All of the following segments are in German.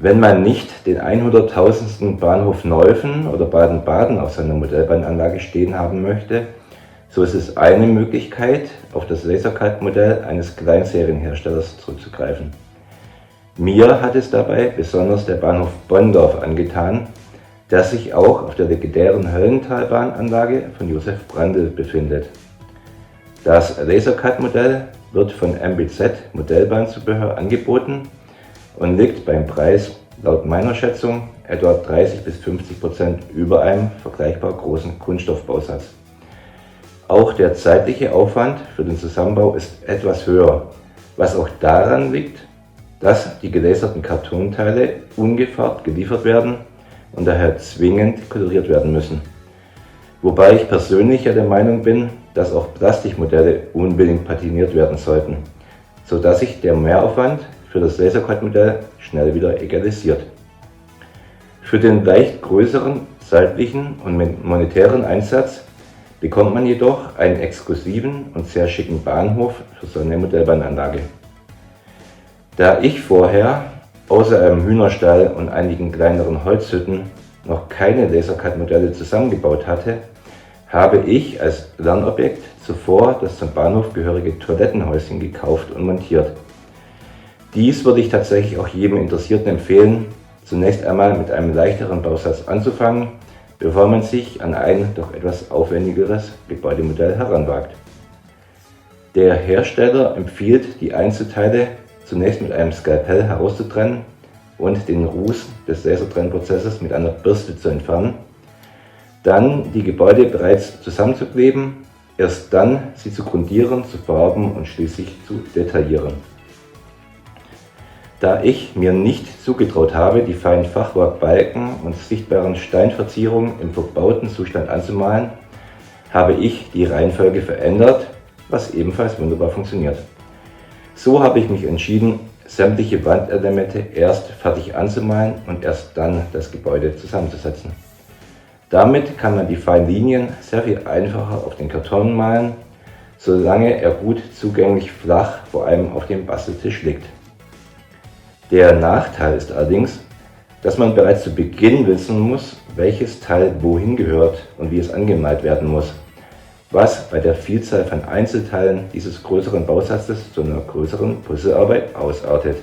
Wenn man nicht den 100.000. Bahnhof Neuffen oder Baden-Baden auf seiner Modellbahnanlage stehen haben möchte, so ist es eine Möglichkeit, auf das Lasercut-Modell eines Kleinserienherstellers zurückzugreifen. Mir hat es dabei besonders der Bahnhof Bonndorf angetan, der sich auch auf der legendären Höllentalbahnanlage von Josef Brandl befindet. Das Lasercut-Modell wird von MBZ Modellbahnzubehör angeboten und liegt beim Preis laut meiner Schätzung etwa 30–50% über einem vergleichbar großen Kunststoffbausatz. Auch der zeitliche Aufwand für den Zusammenbau ist etwas höher, was auch daran liegt, dass die gelaserten Kartonteile ungefärbt geliefert werden und daher zwingend koloriert werden müssen. Wobei ich persönlich ja der Meinung bin, dass auch Plastikmodelle unbedingt patiniert werden sollten, sodass sich der Mehraufwand für das Lasercut-Modell schnell wieder egalisiert. Für den leicht größeren zeitlichen und monetären Einsatz bekommt man jedoch einen exklusiven und sehr schicken Bahnhof für so eine Modellbahnanlage. Da ich vorher außer einem Hühnerstall und einigen kleineren Holzhütten noch keine Lasercut-Modelle zusammengebaut hatte, habe ich als Lernobjekt zuvor das zum Bahnhof gehörige Toilettenhäuschen gekauft und montiert. Dies würde ich tatsächlich auch jedem Interessierten empfehlen, zunächst einmal mit einem leichteren Bausatz anzufangen, bevor man sich an ein doch etwas aufwendigeres Gebäudemodell heranwagt. Der Hersteller empfiehlt, die Einzelteile zunächst mit einem Skalpell herauszutrennen und den Ruß des Lasertrennprozesses mit einer Bürste zu entfernen, dann die Gebäude bereits zusammenzukleben, erst dann sie zu grundieren, zu farben und schließlich zu detaillieren. Da ich mir nicht zugetraut habe, die feinen Fachwerkbalken und sichtbaren Steinverzierungen im verbauten Zustand anzumalen, habe ich die Reihenfolge verändert, was ebenfalls wunderbar funktioniert. So habe ich mich entschieden, sämtliche Wandelemente erst fertig anzumalen und erst dann das Gebäude zusammenzusetzen. Damit kann man die feinen Linien sehr viel einfacher auf den Karton malen, solange er gut zugänglich flach vor allem auf dem Basteltisch liegt. Der Nachteil ist allerdings, dass man bereits zu Beginn wissen muss, welches Teil wohin gehört und wie es angemalt werden muss, was bei der Vielzahl von Einzelteilen dieses größeren Bausatzes zu einer größeren Puzzlearbeit ausartet.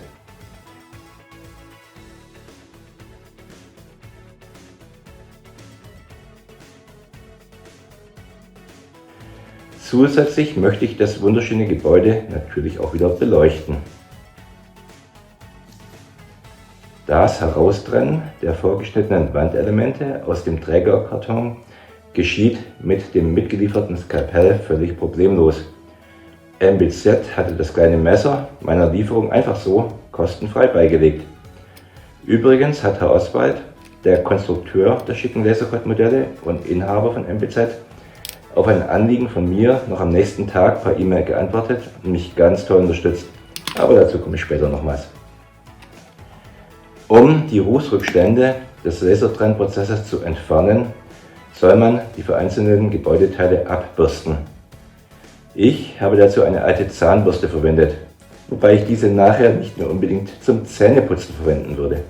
Zusätzlich möchte ich das wunderschöne Gebäude natürlich auch wieder beleuchten. Das Heraustrennen der vorgeschnittenen Wandelemente aus dem Trägerkarton geschieht mit dem mitgelieferten Skalpell völlig problemlos. MBZ hatte das kleine Messer meiner Lieferung einfach so kostenfrei beigelegt. Übrigens hat Herr Oswald, der Konstrukteur der schicken Lasercut-Modelle und Inhaber von MBZ, auf ein Anliegen von mir noch am nächsten Tag per E-Mail geantwortet und mich ganz toll unterstützt. Aber dazu komme ich später nochmals. Um die Rußrückstände des Lasertrennprozesses zu entfernen, soll man die vereinzelten Gebäudeteile abbürsten. Ich habe dazu eine alte Zahnbürste verwendet, wobei ich diese nachher nicht mehr unbedingt zum Zähneputzen verwenden würde.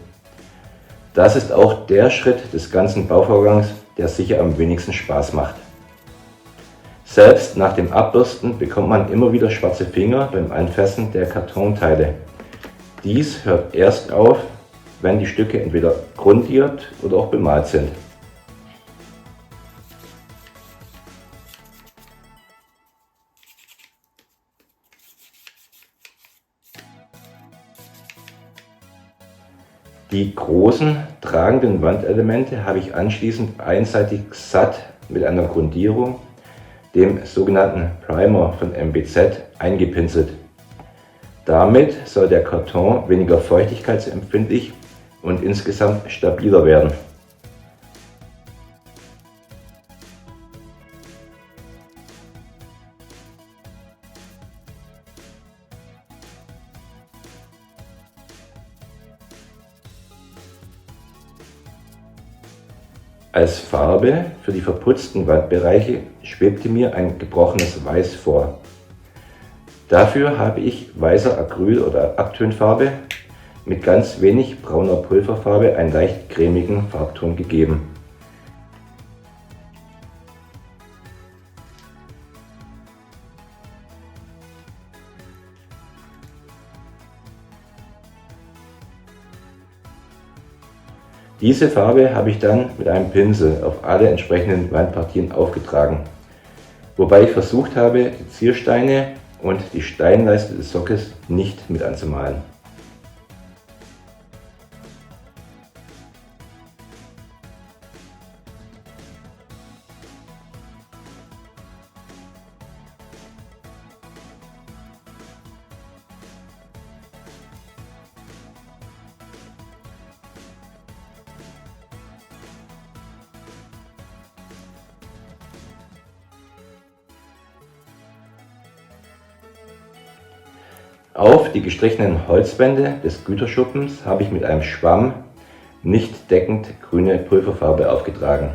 Das ist auch der Schritt des ganzen Bauvorgangs, der sicher am wenigsten Spaß macht. Selbst nach dem Abbürsten bekommt man immer wieder schwarze Finger beim Anfassen der Kartonteile. Dies hört erst auf, wenn die Stücke entweder grundiert oder auch bemalt sind. Die großen tragenden Wandelemente habe ich anschließend einseitig satt mit einer Grundierung, dem sogenannten Primer von MBZ, eingepinselt. Damit soll der Karton weniger feuchtigkeitsempfindlich und insgesamt stabiler werden. Als Farbe für die verputzten Wandbereiche schwebte mir ein gebrochenes Weiß vor. Dafür habe ich weißer Acryl- oder Abtönfarbe mit ganz wenig brauner Pulverfarbe einen leicht cremigen Farbton gegeben. Diese Farbe habe ich dann mit einem Pinsel auf alle entsprechenden Wandpartien aufgetragen, wobei ich versucht habe, die Ziersteine und die Steinleiste des Sockels nicht mit anzumalen. Auf die gestrichenen Holzwände des Güterschuppens habe ich mit einem Schwamm nicht deckend grüne Pulverfarbe aufgetragen,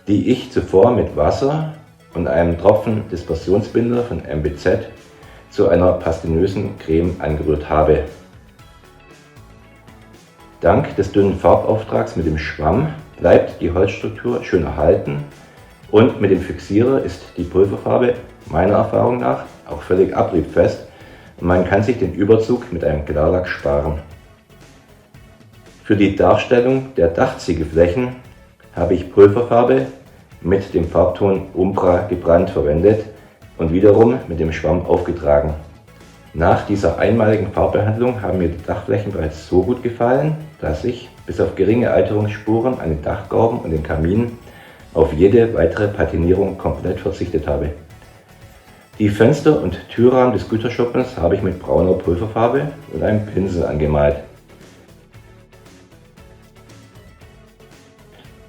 die ich zuvor mit Wasser und einem Tropfen Dispersionsbinder von MBZ zu einer pastinösen Creme angerührt habe. Dank des dünnen Farbauftrags mit dem Schwamm bleibt die Holzstruktur schön erhalten und mit dem Fixierer ist die Pulverfarbe meiner Erfahrung nach auch völlig abriebfest. Man kann sich den Überzug mit einem Klarlack sparen. Für die Darstellung der Dachziegelflächen habe ich Pulverfarbe mit dem Farbton Umbra gebrannt verwendet und wiederum mit dem Schwamm aufgetragen. Nach dieser einmaligen Farbbehandlung haben mir die Dachflächen bereits so gut gefallen, dass ich bis auf geringe Alterungsspuren an den Dachgauben und den Kaminen auf jede weitere Patinierung komplett verzichtet habe. Die Fenster und Türrahmen des Güterschuppens habe ich mit brauner Pulverfarbe und einem Pinsel angemalt.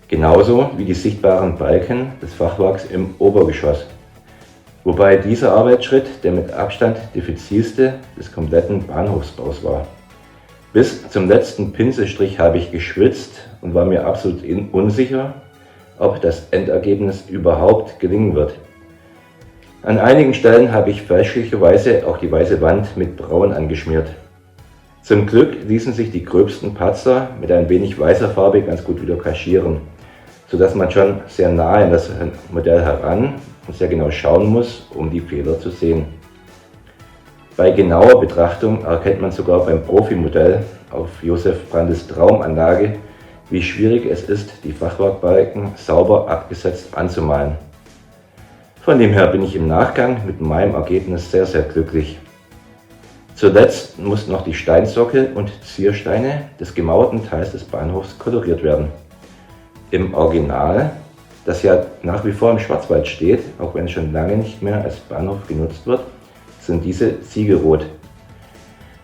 Genauso wie die sichtbaren Balken des Fachwerks im Obergeschoss. Wobei dieser Arbeitsschritt der mit Abstand diffizilste des kompletten Bahnhofsbaus war. Bis zum letzten Pinselstrich habe ich geschwitzt und war mir absolut unsicher, ob das Endergebnis überhaupt gelingen wird. An einigen Stellen habe ich fälschlicherweise auch die weiße Wand mit Braun angeschmiert. Zum Glück ließen sich die gröbsten Patzer mit ein wenig weißer Farbe ganz gut wieder kaschieren, sodass man schon sehr nahe an das Modell heran und sehr genau schauen muss, um die Fehler zu sehen. Bei genauer Betrachtung erkennt man sogar beim Profimodell auf Josef Brandes Traumanlage, wie schwierig es ist, die Fachwerkbalken sauber abgesetzt anzumalen. Von dem her bin ich im Nachgang mit meinem Ergebnis sehr, sehr glücklich. Zuletzt mussten noch die Steinsockel und Ziersteine des gemauerten Teils des Bahnhofs koloriert werden. Im Original, das ja nach wie vor im Schwarzwald steht, auch wenn es schon lange nicht mehr als Bahnhof genutzt wird, sind diese ziegelrot.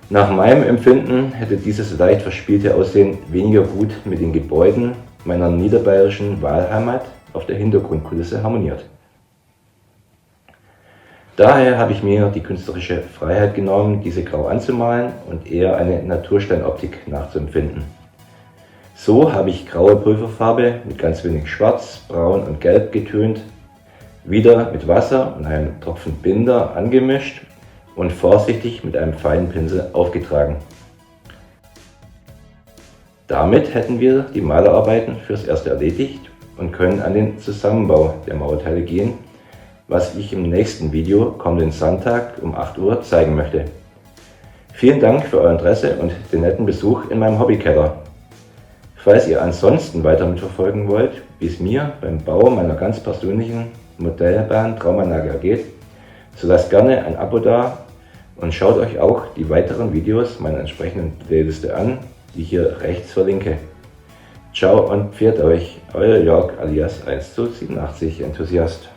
Nach meinem Empfinden hätte dieses leicht verspielte Aussehen weniger gut mit den Gebäuden meiner niederbayerischen Wahlheimat auf der Hintergrundkulisse harmoniert. Daher habe ich mir die künstlerische Freiheit genommen, diese grau anzumalen und eher eine Natursteinoptik nachzuempfinden. So habe ich graue Pulverfarbe mit ganz wenig Schwarz, Braun und Gelb getönt, wieder mit Wasser und einem Tropfen Binder angemischt und vorsichtig mit einem feinen Pinsel aufgetragen. Damit hätten wir die Malerarbeiten fürs Erste erledigt und können an den Zusammenbau der Mauerteile gehen, was ich im nächsten Video kommenden Sonntag um 8 Uhr zeigen möchte. Vielen Dank für euer Interesse und den netten Besuch in meinem Hobbykeller. Falls ihr ansonsten weiter mitverfolgen wollt, wie es mir beim Bau meiner ganz persönlichen Modellbahn-Traumanlage ergeht, so lasst gerne ein Abo da und schaut euch auch die weiteren Videos meiner entsprechenden Playliste an, die ich hier rechts verlinke. Ciao und pfiat euch, euer Jörg alias 1:87 Enthusiast.